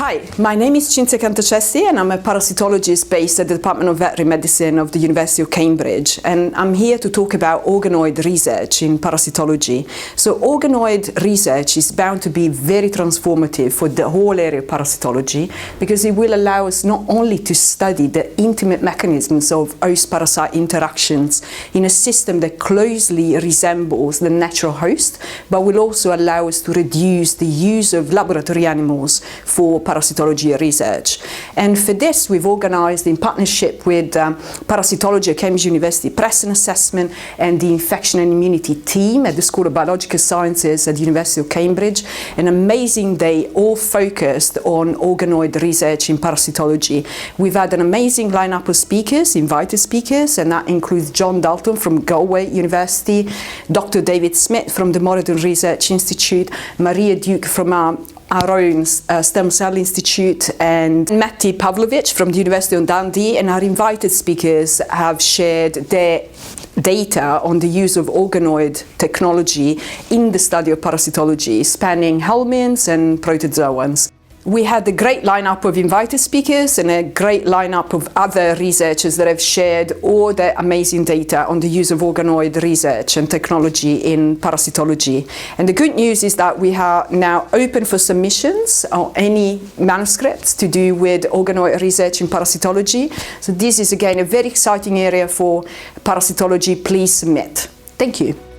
Hi, my name is Cinzia Cantacessi and I'm a parasitologist based at the Department of Veterinary Medicine of the University of Cambridge, and I'm here to talk about organoid research in parasitology. So organoid research is bound to be very transformative for the whole area of parasitology because it will allow us not only to study the intimate mechanisms of host-parasite interactions in a system that closely resembles the natural host, but will also allow us to reduce the use of laboratory animals for parasitology research. And for this, we've organized in partnership with Parasitology at Cambridge University Press and Assessment and the Infection and Immunity team at the School of Biological Sciences at the University of Cambridge, an amazing day all focused on organoid research in parasitology. We've had an amazing lineup of speakers, invited speakers, and that includes John Dalton from Galway University, Dr. David Smith from the Moradon Research Institute, Maria Duke from our own Stem Cell Institute, and Matti Pavlovic from the University of Dundee, and our invited speakers have shared their data on the use of organoid technology in the study of parasitology, spanning helminths and protozoans. We had a great lineup of invited speakers and a great lineup of other researchers that have shared all their amazing data on the use of organoid research and technology in parasitology. And the good news is that we are now open for submissions on any manuscripts to do with organoid research in parasitology. So this is again a very exciting area for parasitology. Please submit. Thank you.